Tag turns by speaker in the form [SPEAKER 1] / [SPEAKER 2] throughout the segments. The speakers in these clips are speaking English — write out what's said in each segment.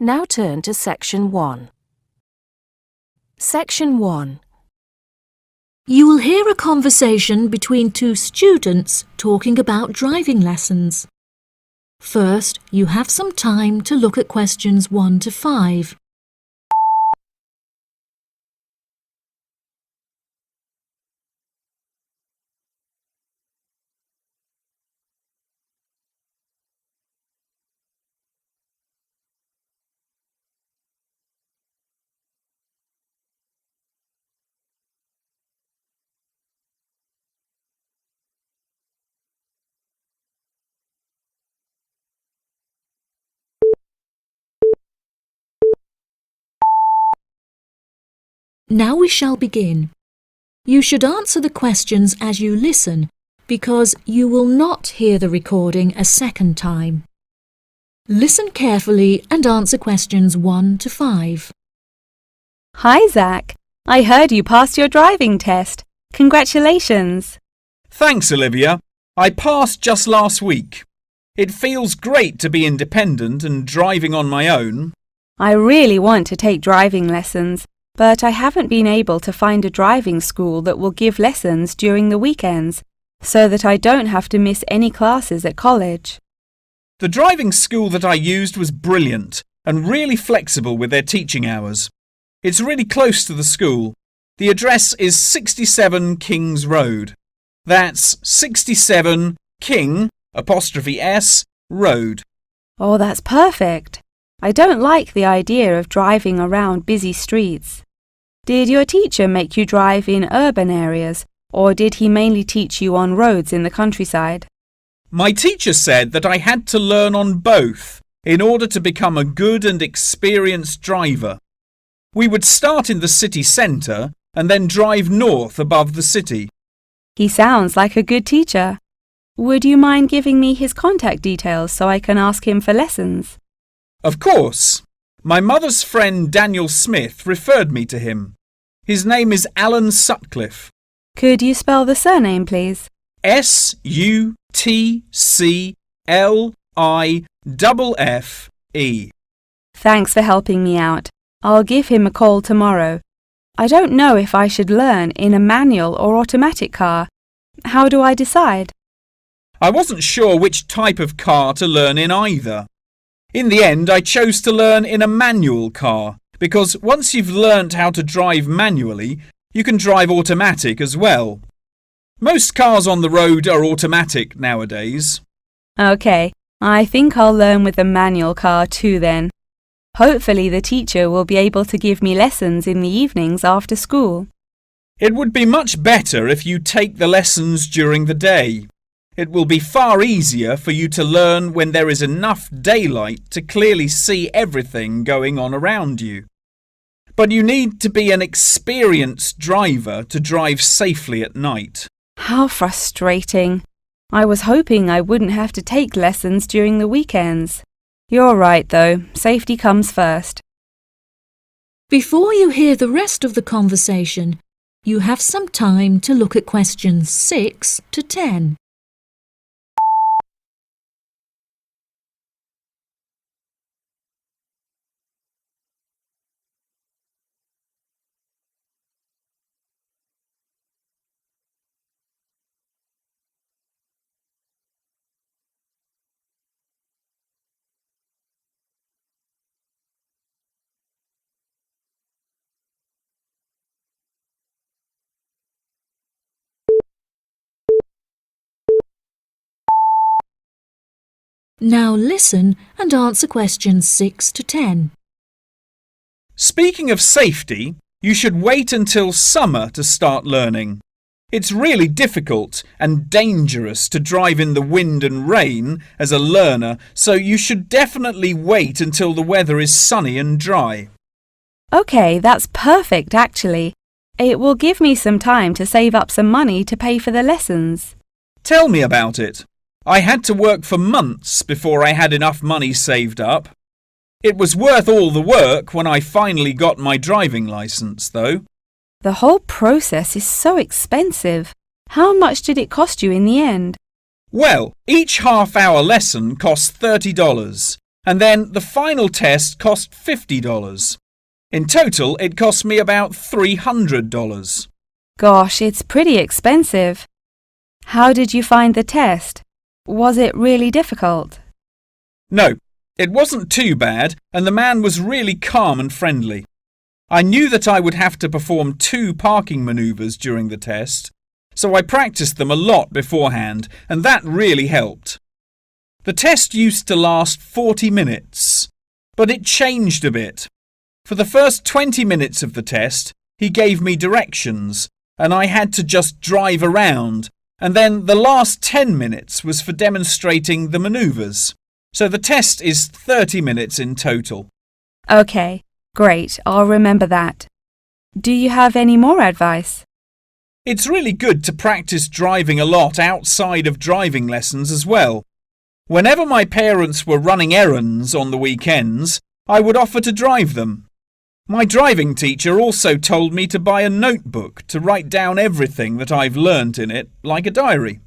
[SPEAKER 1] Now turn to Section 1. Section 1.
[SPEAKER 2] You will hear a conversation between two students talking about driving lessons. First, you have some time to look at questions 1 to 5. Now we shall begin. You should answer the questions as you listen, because you will not hear the recording a second time. Listen carefully and answer questions 1 to 5.
[SPEAKER 3] Hi, Zach. I heard you passed your driving test. Congratulations.
[SPEAKER 4] Thanks, Olivia. I passed just last week. It feels great to be independent and driving on my own.
[SPEAKER 3] I really want to take driving lessons, but I haven't been able to find a driving school that will give lessons during the weekends, so that I don't have to miss any classes at college.
[SPEAKER 4] The driving school that I used was brilliant and really flexible with their teaching hours. It's really close to the school. The address is 67 Kings Road. That's 67 King''S Road.
[SPEAKER 3] Oh, that's perfect. I don't like the idea of driving around busy streets. Did your teacher make you drive in urban areas, or did he mainly teach you on roads in the countryside?
[SPEAKER 4] My teacher said that I had to learn on both in order to become a good and experienced driver. We would start in the city centre and then drive north above the city.
[SPEAKER 3] He sounds like a good teacher. Would you mind giving me his contact details so I can ask him for lessons?
[SPEAKER 4] Of course. My mother's friend Daniel Smith referred me to him. His name is Alan Sutcliffe.
[SPEAKER 3] Could you spell the surname, please?
[SPEAKER 4] Sutcliffe.
[SPEAKER 3] Thanks for helping me out. I'll give him a call tomorrow. I don't know if I should learn in a manual or automatic car. How do I decide?
[SPEAKER 4] I wasn't sure which type of car to learn in either. In the end, I chose to learn in a manual car because once you've learnt how to drive manually, you can drive automatic as well. Most cars on the road are automatic nowadays.
[SPEAKER 3] OK, I think I'll learn with a manual car too then. Hopefully the teacher will be able to give me lessons in the evenings after school.
[SPEAKER 4] It would be much better if you take the lessons during the day. It will be far easier for you to learn when there is enough daylight to clearly see everything going on around you. But you need to be an experienced driver to drive safely at night.
[SPEAKER 3] How frustrating. I was hoping I wouldn't have to take lessons during the weekends. You're right, though. Safety comes first.
[SPEAKER 2] Before you hear the rest of the conversation, you have some time to look at questions 6 to 10. Now listen and answer questions 6 to 10.
[SPEAKER 4] Speaking of safety, you should wait until summer to start learning. It's really difficult and dangerous to drive in the wind and rain as a learner, so you should definitely wait until the weather is sunny and dry.
[SPEAKER 3] OK, that's perfect actually. It will give me some time to save up some money to pay for the lessons.
[SPEAKER 4] Tell me about it. I had to work for months before I had enough money saved up. It was worth all the work when I finally got my driving licence, though.
[SPEAKER 3] The whole process is so expensive. How much did it cost you in the end?
[SPEAKER 4] Well, each half-hour lesson cost $30, And then the final test cost $50. In total, it cost me about $300.
[SPEAKER 3] Gosh, it's pretty expensive. How did you find the test? Was it really difficult?
[SPEAKER 4] No, it wasn't too bad, and the man was really calm and friendly. I knew that I would have to perform 2 parking manoeuvres during the test, so I practiced them a lot beforehand, and that really helped. The test used to last 40 minutes, but it changed a bit. For the first 20 minutes of the test, he gave me directions, and I had to just drive around, and then the last 10 minutes was for demonstrating the manoeuvres. So the test is 30 minutes in total.
[SPEAKER 3] Okay, great. I'll remember that. Do you have any more advice?
[SPEAKER 4] It's really good to practice driving a lot outside of driving lessons as well. Whenever my parents were running errands on the weekends, I would offer to drive them. My driving teacher also told me to buy a notebook to write down everything that I've learnt in it, like a diary.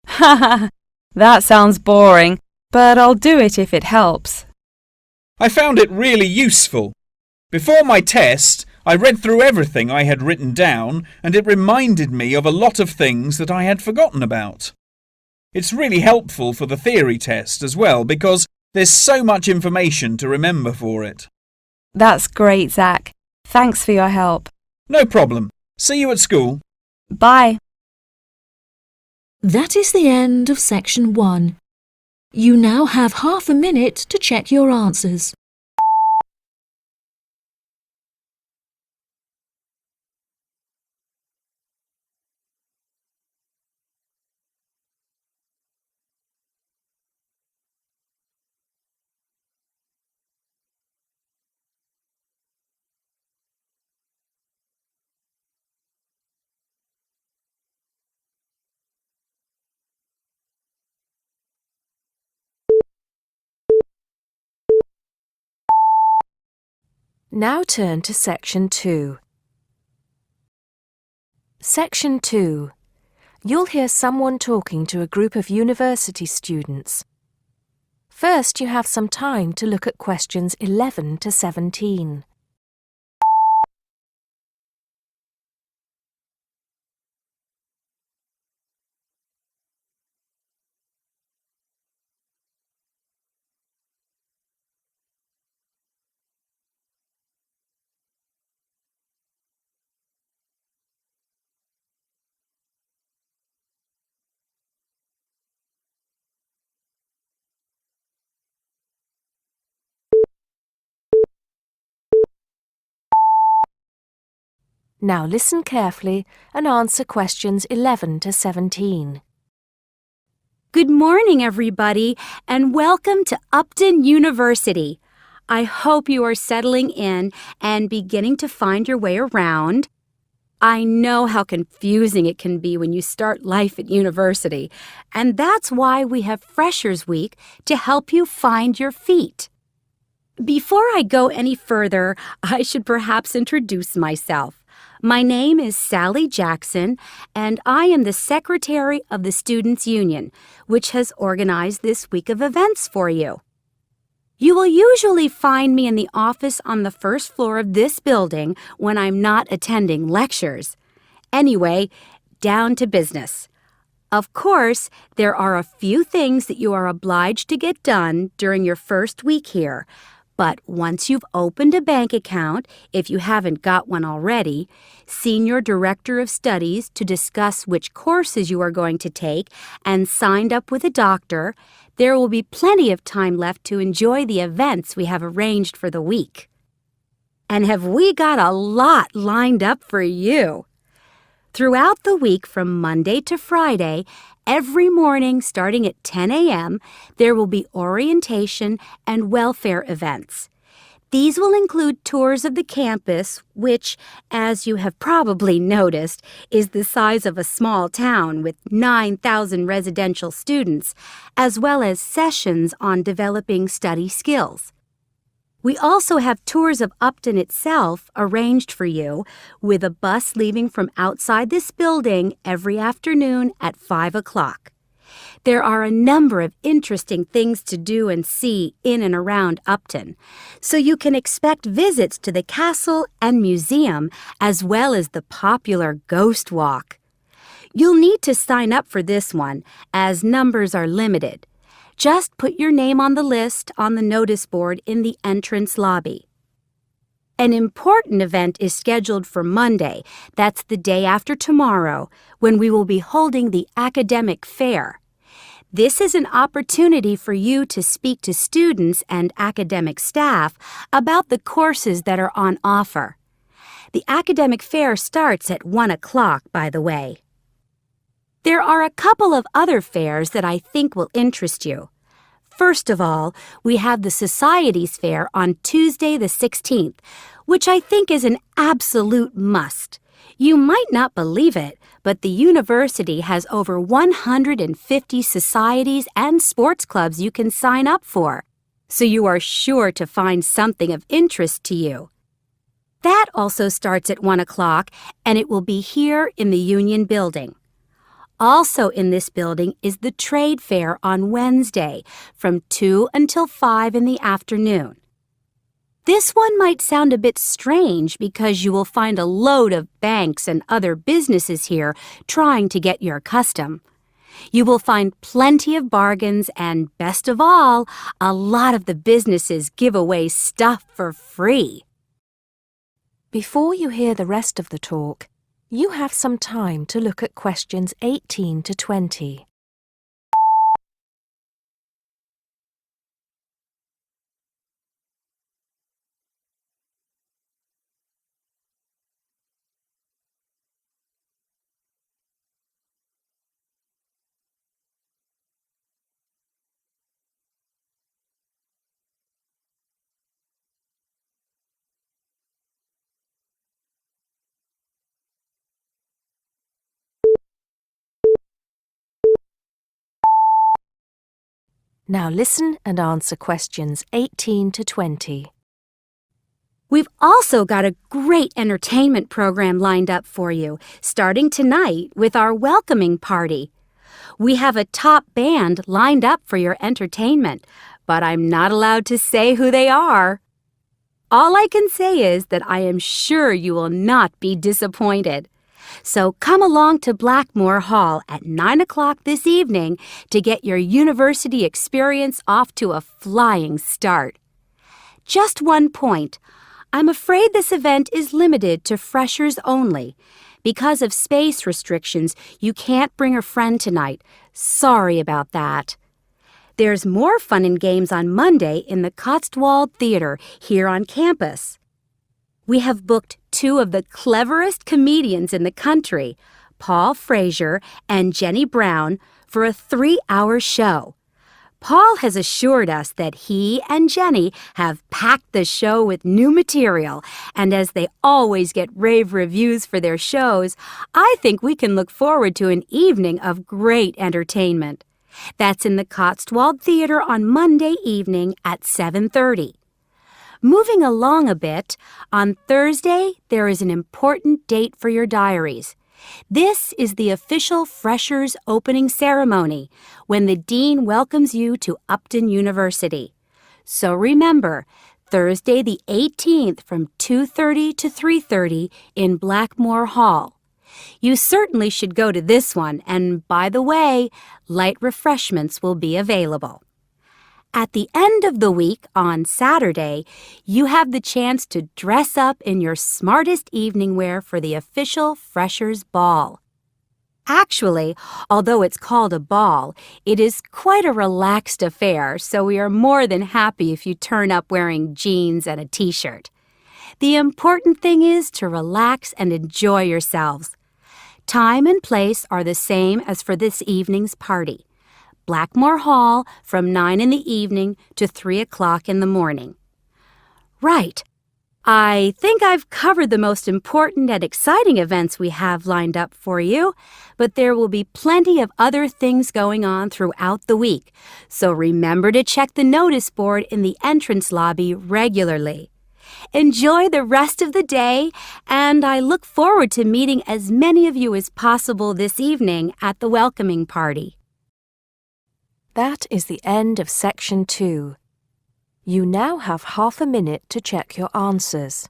[SPEAKER 3] Haha, that sounds boring, but I'll do it if it helps.
[SPEAKER 4] I found it really useful. Before my test, I read through everything I had written down, and it reminded me of a lot of things that I had forgotten about. It's really helpful for the theory test as well, because there's so much information to remember for it.
[SPEAKER 3] That's great, Zach. Thanks for your help.
[SPEAKER 4] No problem. See you at school.
[SPEAKER 3] Bye.
[SPEAKER 2] That is the end of section 1. You now have half a minute to check your answers.
[SPEAKER 1] Now turn to Section 2. Section 2. You'll hear someone talking to a group of university students. First, you have some time to look at questions 11 to 17. Now listen carefully and answer questions 11 to 17.
[SPEAKER 5] Good morning, everybody, and welcome to Upton University. I hope you are settling in and beginning to find your way around. I know how confusing it can be when you start life at university, and that's why we have Freshers Week to help you find your feet. Before I go any further, I should perhaps introduce myself. My name is Sally Jackson, and I am the Secretary of the Students' Union, which has organized this week of events for you. You will usually find me in the office on the first floor of this building when I'm not attending lectures. Anyway, down to business. Of course, there are a few things that you are obliged to get done during your first week here. But once you've opened a bank account, if you haven't got one already, seen your director of studies to discuss which courses you are going to take, and signed up with a doctor, there will be plenty of time left to enjoy the events we have arranged for the week. And have we got a lot lined up for you? Throughout the week from Monday to Friday, every morning starting at 10 a.m., there will be orientation and welfare events. These will include tours of the campus, which, as you have probably noticed, is the size of a small town with 9,000 residential students, as well as sessions on developing study skills. We also have tours of Upton itself arranged for you, with a bus leaving from outside this building every afternoon at 5 o'clock. There are a number of interesting things to do and see in and around Upton, so you can expect visits to the castle and museum as well as the popular Ghost Walk. You'll need to sign up for this one, as numbers are limited. Just put your name on the list on the notice board in the entrance lobby. An important event is scheduled for Monday, that's the day after tomorrow, when we will be holding the academic fair. This is an opportunity for you to speak to students and academic staff about the courses that are on offer. The academic fair starts at 1 o'clock, by the way. There are a couple of other fairs that I think will interest you. First of all, we have the Societies Fair on Tuesday the 16th, which I think is an absolute must. You might not believe it, but the university has over 150 societies and sports clubs you can sign up for, so you are sure to find something of interest to you. That also starts at 1 o'clock, and it will be here in the Union Building. Also in this building is the Trade Fair on Wednesday from 2 until 5 in the afternoon. This one might sound a bit strange because you will find a load of banks and other businesses here trying to get your custom. You will find plenty of bargains and, best of all, a lot of the businesses give away stuff for free.
[SPEAKER 1] Before you hear the rest of the talk, you have some time to look at questions 18 to 20. Now listen and answer questions 18 to 20.
[SPEAKER 5] We've also got a great entertainment program lined up for you, starting tonight with our welcoming party. We have a top band lined up for your entertainment, but I'm not allowed to say who they are. All I can say is that I am sure you will not be disappointed. So come along to Blackmore Hall at 9 o'clock this evening to get your university experience off to a flying start. Just one point. I'm afraid this event is limited to freshers only. Because of space restrictions, you can't bring a friend tonight. Sorry about that. There's more fun and games on Monday in the Cotswold Theater here on campus. We have booked two of the cleverest comedians in the country, Paul Frazier and Jenny Brown, for a 3-hour show. Paul has assured us that he and Jenny have packed the show with new material, and as they always get rave reviews for their shows, I think we can look forward to an evening of great entertainment. That's in the Cotswold Theater on Monday evening at 7:30. Moving along a bit, on Thursday there is an important date for your diaries. This is the official Freshers opening ceremony, when the dean welcomes you to Upton University. So remember, Thursday the 18th from 2:30 to 3:30 in Blackmore Hall. You certainly should go to this one, and by the way, light refreshments will be available. At the end of the week, on Saturday, you have the chance to dress up in your smartest evening wear for the official Freshers' Ball. Actually, although it's called a ball, it is quite a relaxed affair, so we are more than happy if you turn up wearing jeans and a t-shirt. The important thing is to relax and enjoy yourselves. Time and place are the same as for this evening's party. Blackmore Hall from 9 in the evening to 3 o'clock in the morning. Right. I think I've covered the most important and exciting events we have lined up for you, but there will be plenty of other things going on throughout the week, so remember to check the notice board in the entrance lobby regularly. Enjoy the rest of the day, and I look forward to meeting as many of you as possible this evening at the welcoming party.
[SPEAKER 1] That is the end of section 2. You now have half a minute to check your answers.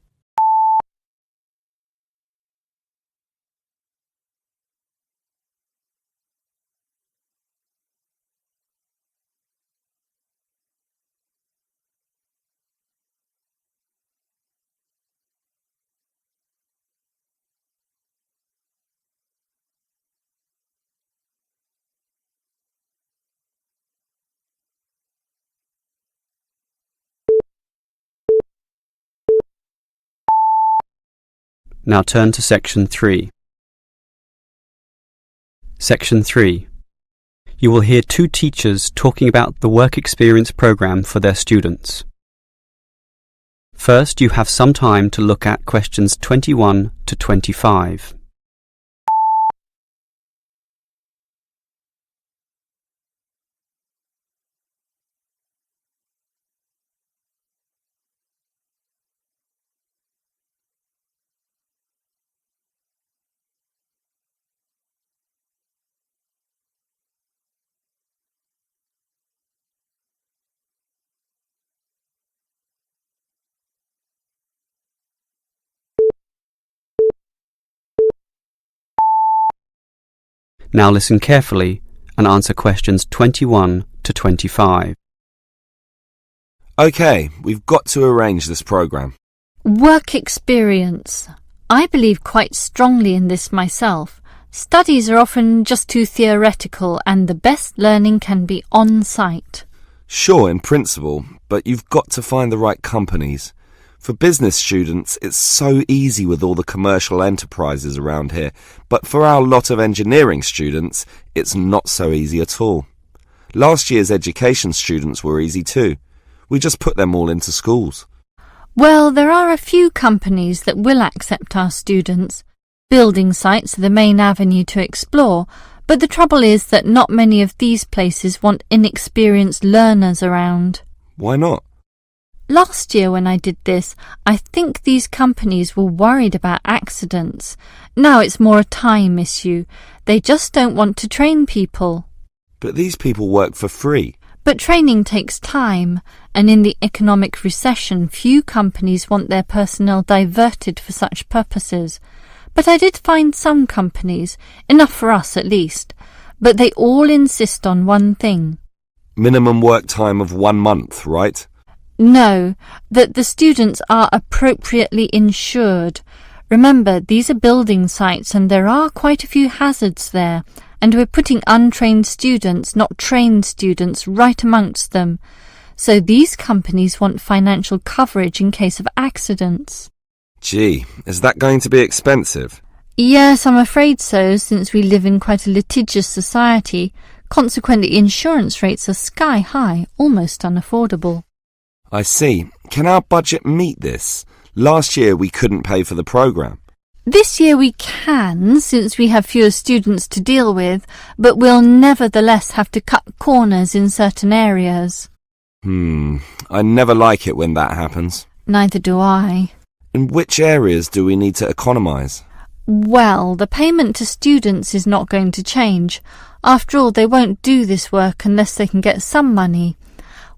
[SPEAKER 6] Now turn to Section 3. Section 3. You will hear two teachers talking about the work experience program for their students. First, you have some time to look at questions 21 to 25. Now listen carefully and answer questions 21 to 25.
[SPEAKER 7] OK, we've got to arrange this programme.
[SPEAKER 8] Work experience. I believe quite strongly in this myself. Studies are often just too theoretical and the best learning can be on-site.
[SPEAKER 7] Sure, in principle, but you've got to find the right companies. For business students, it's so easy with all the commercial enterprises around here, but for our lot of engineering students, it's not so easy at all. Last year's education students were easy too. We just put them all into schools.
[SPEAKER 8] Well, there are a few companies that will accept our students. Building sites are the main avenue to explore, but the trouble is that not many of these places want inexperienced learners around.
[SPEAKER 7] Why not?
[SPEAKER 8] Last year when I did this, I think these companies were worried about accidents. Now it's more a time issue. They just don't want to train people.
[SPEAKER 7] But these people work for free.
[SPEAKER 8] But training takes time, and in the economic recession, few companies want their personnel diverted for such purposes. But I did find some companies, enough for us at least, but they all insist on one thing.
[SPEAKER 7] Minimum work time of 1 month, right?
[SPEAKER 8] No, that the students are appropriately insured. Remember, these are building sites and there are quite a few hazards there, and we're putting untrained students, not trained students, right amongst them. So these companies want financial coverage in case of accidents.
[SPEAKER 7] Gee, is that going to be expensive?
[SPEAKER 8] Yes, I'm afraid so, since we live in quite a litigious society. Consequently, insurance rates are sky high, almost unaffordable.
[SPEAKER 7] I see. Can our budget meet this? Last year we couldn't pay for the programme.
[SPEAKER 8] This year we can, since we have fewer students to deal with, but we'll nevertheless have to cut corners in certain areas.
[SPEAKER 7] I never like it when that happens.
[SPEAKER 8] Neither do I.
[SPEAKER 7] In which areas do we need to economise?
[SPEAKER 8] Well, the payment to students is not going to change. After all, they won't do this work unless they can get some money.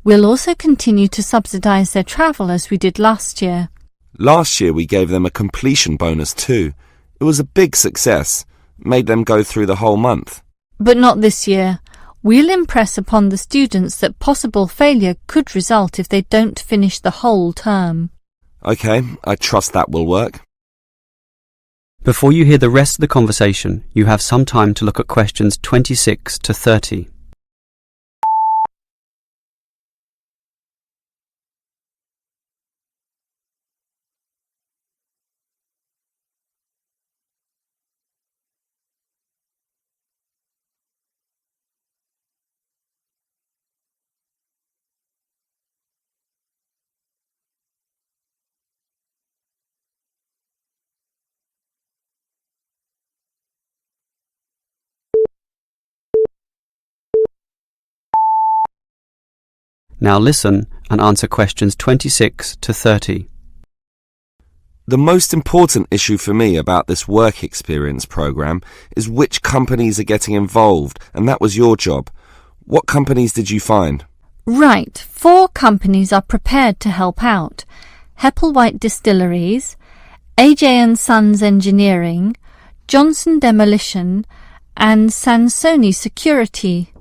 [SPEAKER 8] We'll also continue to subsidise their travel as we did last year.
[SPEAKER 7] Last year we gave them a completion bonus too. It was a big success. Made them go through the whole month.
[SPEAKER 8] But not this year. We'll impress upon the students that possible failure could result if they don't finish the whole term.
[SPEAKER 7] OK, I trust that will work.
[SPEAKER 6] Before you hear the rest of the conversation, you have some time to look at questions 26 to 30. Now listen and answer questions 26 to 30.
[SPEAKER 7] The most important issue for me about this work experience programme is which companies are getting involved, and that was your job. What companies did you find?
[SPEAKER 8] Right, 4 companies are prepared to help out. Hepplewhite Distilleries, AJ & Sons Engineering, Johnson Demolition, and Sansoni Security.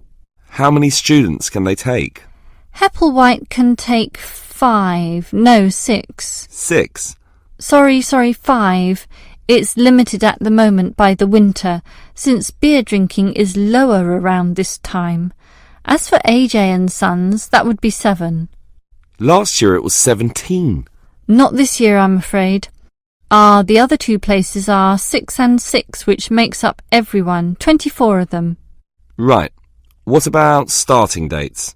[SPEAKER 7] How many students can they take?
[SPEAKER 8] Hepplewhite can take 5, no 6.
[SPEAKER 7] 6.
[SPEAKER 8] Sorry, 5. It's limited at the moment by the winter, since beer drinking is lower around this time. As for AJ & Sons, that would be 7.
[SPEAKER 7] Last year it was 17.
[SPEAKER 8] Not this year, I'm afraid. The other 2 places are 6 and 6, which makes up everyone, 24 of them.
[SPEAKER 7] Right. What about starting dates?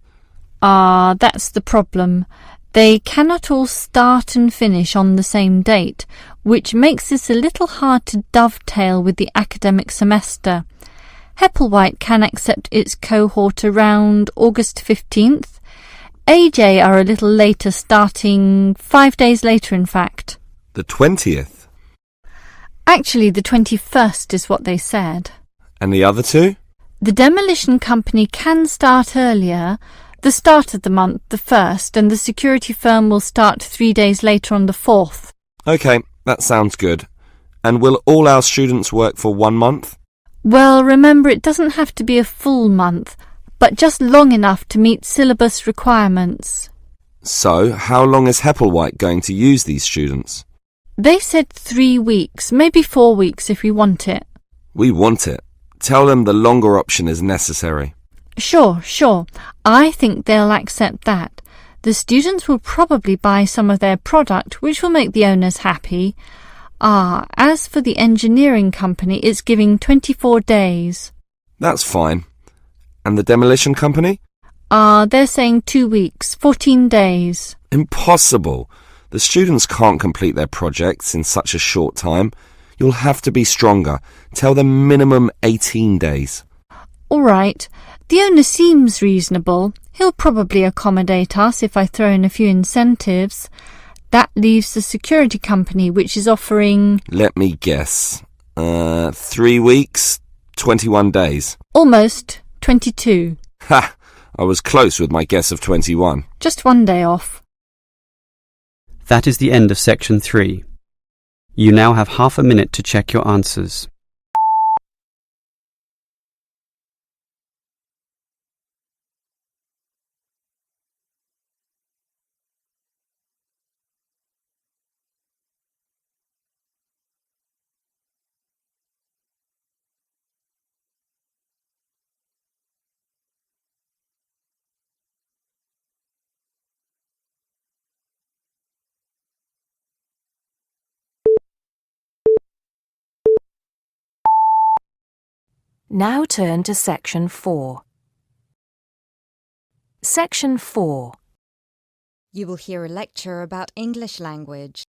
[SPEAKER 8] That's the problem. They cannot all start and finish on the same date, which makes this a little hard to dovetail with the academic semester. Hepplewhite can accept its cohort around August 15th. AJ are a little later, starting 5 days later, in fact.
[SPEAKER 7] The 20th.
[SPEAKER 8] Actually, the 21st is what they said.
[SPEAKER 7] And the other 2?
[SPEAKER 8] The demolition company can start earlier, the start of the month, the 1st, and the security firm will start 3 days later on the 4th.
[SPEAKER 7] OK, that sounds good. And will all our students work for 1 month?
[SPEAKER 8] Well, remember, it doesn't have to be a full month, but just long enough to meet syllabus requirements.
[SPEAKER 7] So, how long is Hepplewhite going to use these students?
[SPEAKER 8] They said 3 weeks, maybe 4 weeks if we want it.
[SPEAKER 7] We want it. Tell them the longer option is necessary.
[SPEAKER 8] Sure. I think they'll accept that. The students will probably buy some of their product, which will make the owners happy. As for the engineering company, it's giving 24 days.
[SPEAKER 7] That's fine. And the demolition company?
[SPEAKER 8] They're saying 2 weeks, 14 days.
[SPEAKER 7] Impossible. The students can't complete their projects in such a short time. You'll have to be stronger. Tell them minimum 18 days.
[SPEAKER 8] All right. The owner seems reasonable. He'll probably accommodate us if I throw in a few incentives. That leaves the security company, which is offering...
[SPEAKER 7] Let me guess. 3 weeks, 21 days.
[SPEAKER 8] Almost 22.
[SPEAKER 7] Ha! I was close with my guess of 21.
[SPEAKER 8] Just 1 day off.
[SPEAKER 6] That is the end of section 3. You now have half a minute to check your answers.
[SPEAKER 1] Now turn to Section 4. Section 4.
[SPEAKER 9] You will hear a lecture about English language.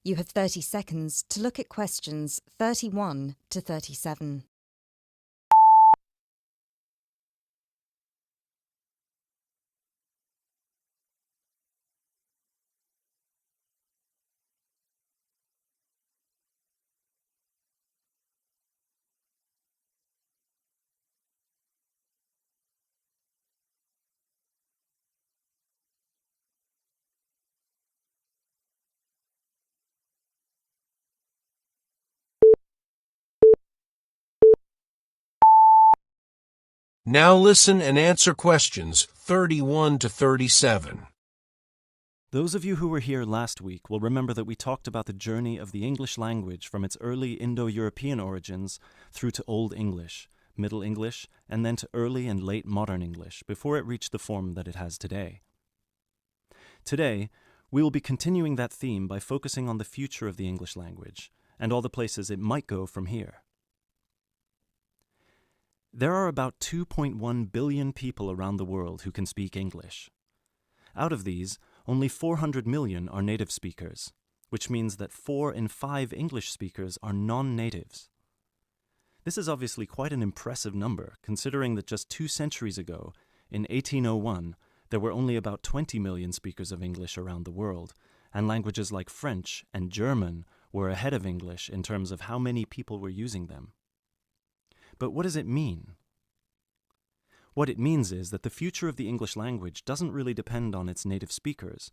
[SPEAKER 9] You have 30 seconds to look at questions 31 to 37.
[SPEAKER 10] Now listen and answer questions 31 to 37.
[SPEAKER 11] Those of you who were here last week will remember that we talked about the journey of the English language from its early Indo-European origins through to Old English, Middle English, and then to early and late modern English before it reached the form that it has today. Today, we will be continuing that theme by focusing on the future of the English language and all the places it might go from here. There are about 2.1 billion people around the world who can speak English. Out of these, only 400 million are native speakers, which means that 4 in 5 English speakers are non-natives. This is obviously quite an impressive number, considering that just 2 centuries ago, in 1801, there were only about 20 million speakers of English around the world, and languages like French and German were ahead of English in terms of how many people were using them. But what does it mean? What it means is that the future of the English language doesn't really depend on its native speakers,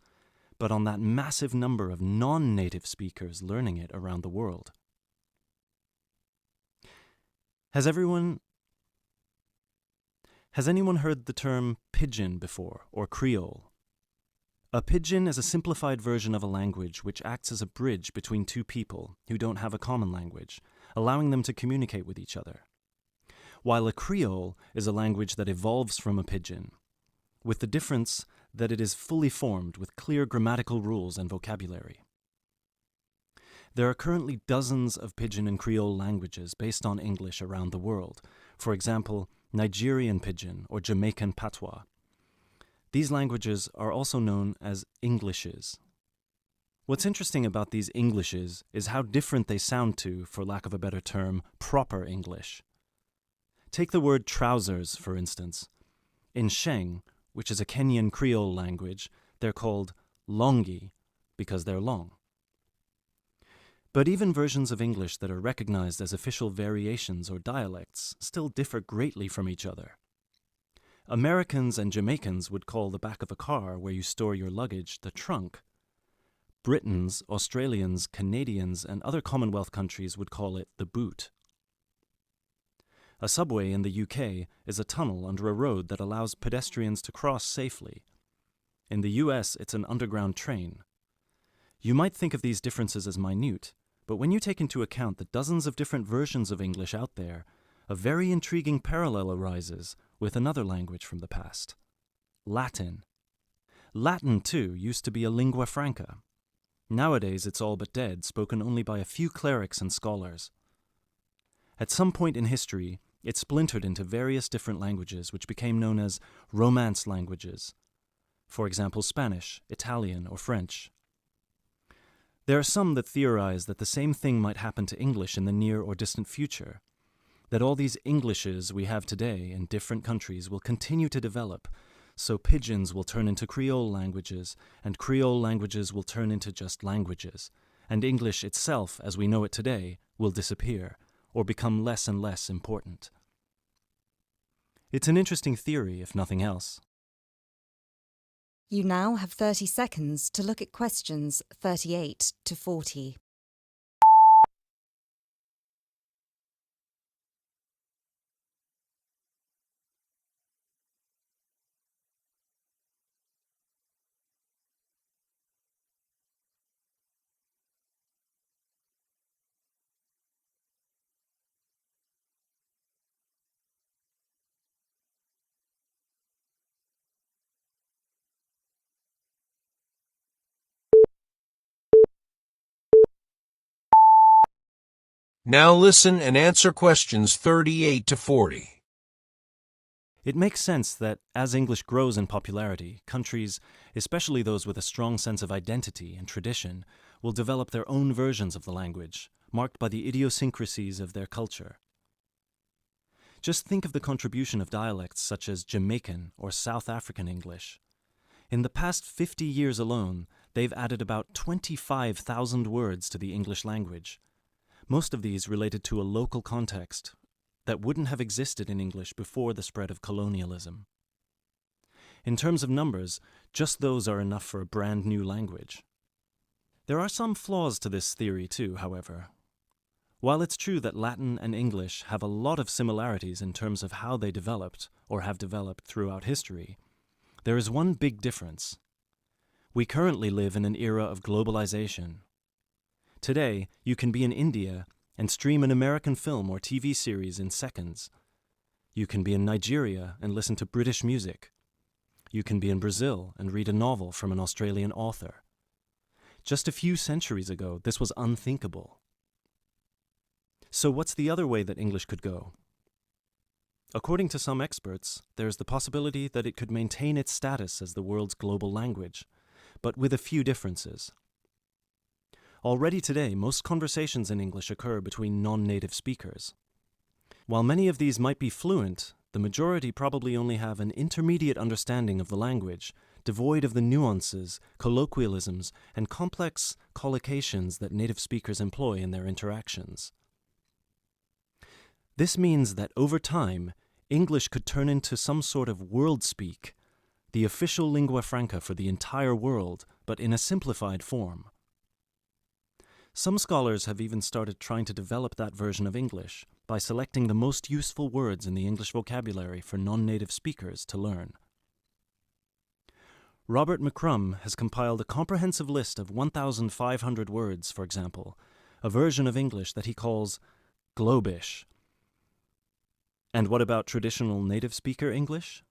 [SPEAKER 11] but on that massive number of non-native speakers learning it around the world. Has anyone heard the term pidgin before, or Creole? A pidgin is a simplified version of a language which acts as a bridge between two people who don't have a common language, allowing them to communicate with each other. While a Creole is a language that evolves from a pidgin, with the difference that it is fully formed with clear grammatical rules and vocabulary. There are currently dozens of Pidgin and Creole languages based on English around the world, for example, Nigerian Pidgin or Jamaican Patois. These languages are also known as Englishes. What's interesting about these Englishes is how different they sound to, for lack of a better term, proper English. Take the word trousers, for instance. In Sheng, which is a Kenyan Creole language, they're called longi because they're long. But even versions of English that are recognized as official variations or dialects still differ greatly from each other. Americans and Jamaicans would call the back of a car where you store your luggage the trunk. Britons, Australians, Canadians, and other Commonwealth countries would call it the boot. A subway in the UK is a tunnel under a road that allows pedestrians to cross safely. In the US, it's an underground train. You might think of these differences as minute, but when you take into account the dozens of different versions of English out there, a very intriguing parallel arises with another language from the past: Latin. Latin, too, used to be a lingua franca. Nowadays, it's all but dead, spoken only by a few clerics and scholars. At some point in history, it splintered into various different languages which became known as Romance languages. For example, Spanish, Italian, or French. There are some that theorize that the same thing might happen to English in the near or distant future, that all these Englishes we have today in different countries will continue to develop, so pidgins will turn into Creole languages, and Creole languages will turn into just languages, and English itself, as we know it today, will disappear, or become less and less important. It's an interesting theory, if nothing else.
[SPEAKER 9] You now have 30 seconds to look at questions 38 to 40.
[SPEAKER 10] Now listen and answer questions 38 to 40.
[SPEAKER 11] It makes sense that as English grows in popularity, countries, especially those with a strong sense of identity and tradition, will develop their own versions of the language, marked by the idiosyncrasies of their culture. Just think of the contribution of dialects such as Jamaican or South African English. In the past 50 years alone, they've added about 25,000 words to the English language. Most of these related to a local context that wouldn't have existed in English before the spread of colonialism. In terms of numbers, just those are enough for a brand new language. There are some flaws to this theory too, however. While it's true that Latin and English have a lot of similarities in terms of how they developed or have developed throughout history, there is one big difference. We currently live in an era of globalization. Today, you can be in India and stream an American film or TV series in seconds. You can be in Nigeria and listen to British music. You can be in Brazil and read a novel from an Australian author. Just a few centuries ago, this was unthinkable. So what's the other way that English could go? According to some experts, there is the possibility that it could maintain its status as the world's global language, but with a few differences. Already today, most conversations in English occur between non-native speakers. While many of these might be fluent, the majority probably only have an intermediate understanding of the language, devoid of the nuances, colloquialisms, and complex collocations that native speakers employ in their interactions. This means that over time, English could turn into some sort of world speak, the official lingua franca for the entire world, but in a simplified form. Some scholars have even started trying to develop that version of English by selecting the most useful words in the English vocabulary for non-native speakers to learn. Robert McCrum has compiled a comprehensive list of 1,500 words, for example, a version of English that he calls Globish. And what about traditional native speaker English?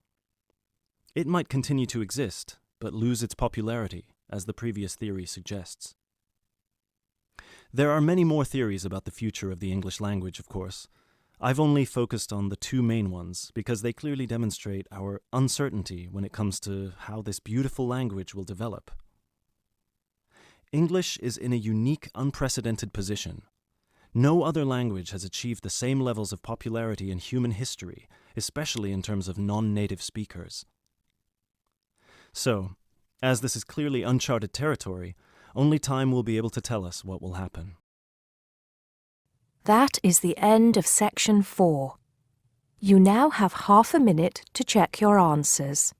[SPEAKER 11] It might continue to exist, but lose its popularity, as the previous theory suggests. There are many more theories about the future of the English language, of course. I've only focused on the two main ones because they clearly demonstrate our uncertainty when it comes to how this beautiful language will develop. English is in a unique, unprecedented position. No other language has achieved the same levels of popularity in human history, especially in terms of non-native speakers. So, as this is clearly uncharted territory, only time will be able to tell us what will happen.
[SPEAKER 1] That is the end of section 4. You now have half a minute to check your answers.